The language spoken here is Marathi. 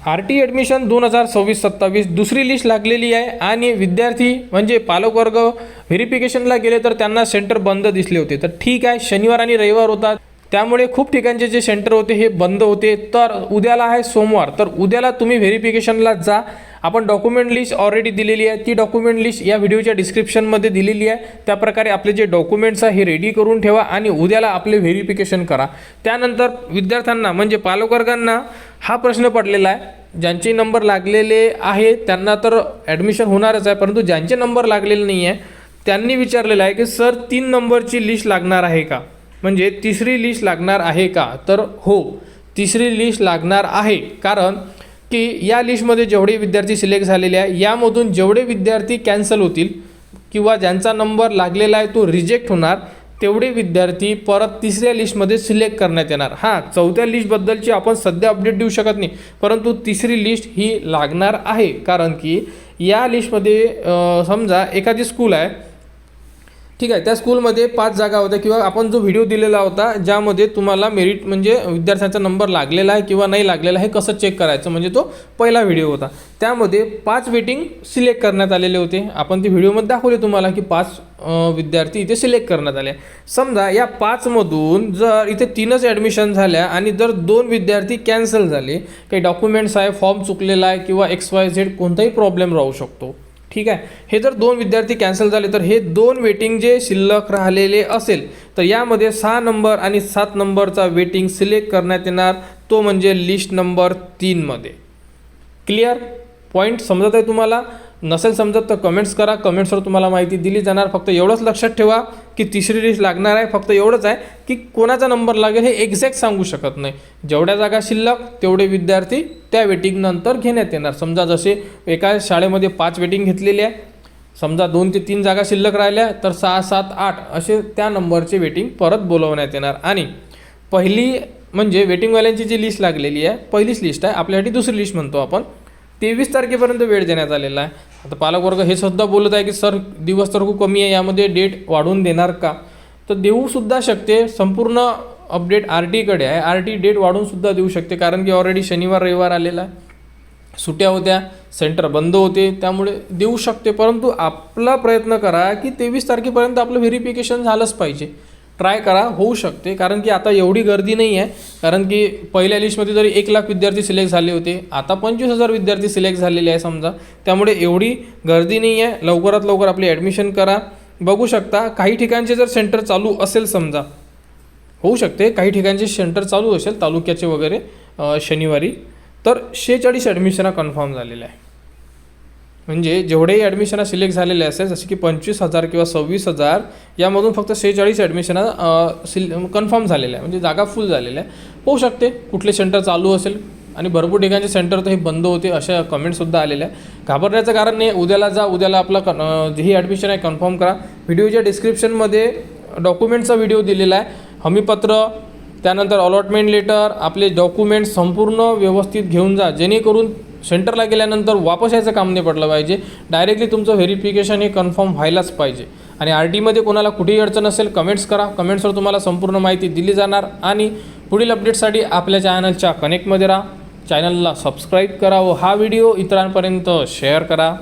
RT ॲडमिशन 2026-27 दुसरी लिस्ट लागलेली आहे आणि विद्यार्थी म्हणजे पालकवर्ग व्हेरिफिकेशनला गेले तर त्यांना सेंटर बंद दिसले होते. तर ठीक आहे, शनिवार आणि रविवार होता त्यामुळे खूप ठिकाणचे जे सेंटर होते हे बंद होते. तर उद्याला आहे सोमवार, तर उद्याला तुम्ही व्हेरिफिकेशनला जा. आपण डॉक्युमेंट लिस्ट ऑलरेडी दिलेली आहे, ती डॉक्युमेंट लिस्ट या व्हिडिओच्या डिस्क्रिप्शनमध्ये दिलेली आहे. त्याप्रकारे आपले जे डॉक्युमेंट्स आहे हे रेडी करून ठेवा आणि उद्याला आपले व्हेरिफिकेशन करा. त्यानंतर विद्यार्थ्यांना म्हणजे पालकवर्गांना हा प्रश्न पडलेला आहे, ज्यांचे नंबर लागलेले आहे त्यांना तर ॲडमिशन होणारच आहे, परंतु ज्यांचे नंबर लागलेले नाही आहे त्यांनी विचारलेलं आहे की सर 3 नंबरची लिस्ट लागणार आहे का, म्हणजे तिसरी लिस्ट लागणार आहे का. तर हो, तिसरी लिस्ट लागणार आहे. कारण की या लिस्टमध्ये जेवढे विद्यार्थी सिलेक्ट झालेले आहे यामधून जेवढे विद्यार्थी कॅन्सल होतील किंवा ज्यांचा नंबर लागलेला आहे तो रिजेक्ट होणार, तेवढे विद्यार्थी परत तिसऱ्या लिस्टमध्ये सिलेक्ट करण्यात येणार. हां, चौथ्या लिस्टबद्दलची आपण सध्या अपडेट देऊ शकत नाही, परंतु तिसरी लिस्ट ही लागणार आहे. कारण की या लिस्टमध्ये समजा एखादी स्कूल आहे, ठीक आहे, त्या स्कूलमध्ये 5 जागा होत्या किंवा आपण जो व्हिडिओ दिलेला होता ज्यामध्ये तुम्हाला मेरिट म्हणजे विद्यार्थ्यांचा नंबर लागलेला आहे किंवा नाही लागलेला आहे हे कसं चेक करायचं, म्हणजे तो पहिला व्हिडिओ होता. त्यामध्ये 5 वेटिंग सिलेक्ट करण्यात आलेले होते. आपण ते व्हिडिओमध्ये दाखवले तुम्हाला की 5 विद्यार्थी इथे सिलेक्ट करण्यात आले. समजा या 5मधून जर इथे 3च ॲडमिशन झाल्या आणि जर 2 विद्यार्थी कॅन्सल झाले, काही डॉक्युमेंट्स आहे, फॉर्म चुकलेला आहे किंवा XYZ कोणताही प्रॉब्लेम राहू शकतो, ठीक आहे. हे जर 2 विद्यार्थी कॅन्सल झाले तर हे 2 वेटिंग जे शिल्लक राहिलेले असेल तर यामध्ये 6 नंबर आणि 7 नंबरचा वेटिंग सिलेक्ट करण्यात येणार, तो म्हणजे लिस्ट नंबर 3मध्ये. क्लिअर पॉईंट समजत आहे तुम्हाला? नसेल समजत तर कमेंट्स करा, कमेंट्सवर तुम्हाला माहिती दिली जाणार. फक्त एवढंच लक्षात ठेवा की तिसरी लिस्ट लागणार आहे. फक्त एवढंच आहे की कोणाचा नंबर लागेल हे एक्झॅक्ट सांगू शकत नाही. जेवढ्या जागा शिल्लक तेवढे विद्यार्थी त्या वेटिंगनंतर घेण्यात येणार. समजा जसे एका शाळेमध्ये 5 वेटिंग घेतलेली आहे, समजा 2 ते 3 जागा शिल्लक राहिल्या तर 6, 7, 8 असे त्या नंबरचे वेटिंग परत बोलवण्यात येणार. आणि पहिली म्हणजे वेटिंगवाल्यांची जी लिस्ट लागलेली आहे, पहिलीच लिस्ट आहे, आपल्यासाठी दुसरी लिस्ट म्हणतो आपण, 23 तारखेपर्यंत वेळ देण्यात आलेला आहे. आता पालकवर्ग हे सुद्धा बोलत आहे की सर दिवस तर खूप कमी आहे, यामध्ये डेट वाढवून देणार का? तर देऊसुद्धा शकते. संपूर्ण अपडेट RTकडे आहे. RT डेट वाढवूनसुद्धा देऊ शकते, कारण की ऑलरेडी शनिवार रविवार आलेला आहे, सुट्ट्या होत्या, सेंटर बंद होते, त्यामुळे देऊ शकते. परंतु आपला प्रयत्न करा की 23 तारखेपर्यंत आपलं व्हेरिफिकेशन झालंच पाहिजे. ट्राय करा, होऊ शकते. कारण की आता एवढी गर्दी नाही आहे, कारण की पहिल्या लिस्टमध्ये जरी 1 लाख विद्यार्थी सिलेक्ट झाले होते, आता 25,000 विद्यार्थी सिलेक्ट झालेले आहे समजा, त्यामुळे एवढी गर्दी नाही आहे. लवकरात लवकर आपली ॲडमिशन करा. बघू शकता काही ठिकाणचे जर सेंटर चालू असेल, समजा होऊ शकते काही ठिकाणचे सेंटर चालू असेल तालुक्याचे वगैरे शनिवारी, तर 46 ॲडमिशना कन्फर्म झालेल्या आहे. म्हणजे जेवढेही ॲडमिशना सिलेक्ट झालेले असेल, जसे की 25,000 किंवा 26,000, यामधून फक्त 46 ॲडमिशना कन्फर्म झालेल्या आहे, म्हणजे जागा फुल झालेल्या आहे. होऊ शकते कुठले सेंटर चालू असेल आणि भरपूर ठिकाणचे सेंटर तर हे बंद होते, अशा कमेंट्ससुद्धा आलेल्या आहे. घाबरण्याचं कारण नाही. उद्याला जा, उद्याला आपला ही ॲडमिशन आहे कन्फर्म करा. व्हिडिओच्या डिस्क्रिप्शनमध्ये डॉक्युमेंटचा व्हिडिओ दिलेला आहे, हमीपत्र, त्यानंतर अलॉटमेंट लेटर, आपले डॉक्युमेंट्स संपूर्ण व्यवस्थित घेऊन जा, जेणेकरून सेंटरला गेल्यानंतर वापस यायचं काम नाही पडलं पाहिजे. डायरेक्टली तुमचं व्हेरिफिकेशन हे कन्फर्म व्हायलाच पाहिजे. आणि RTमध्ये कोणाला कुठेही अडचण असेल कमेंट्स करा, कमेंट्सवर तुम्हाला संपूर्ण माहिती दिली जाणार. आणि पुढील अपडेटसाठी आपल्या चॅनलच्या कनेक्टमध्ये राहा, चॅनलला सबस्क्राईब करा व हा व्हिडिओ इतरांपर्यंत शेअर करा.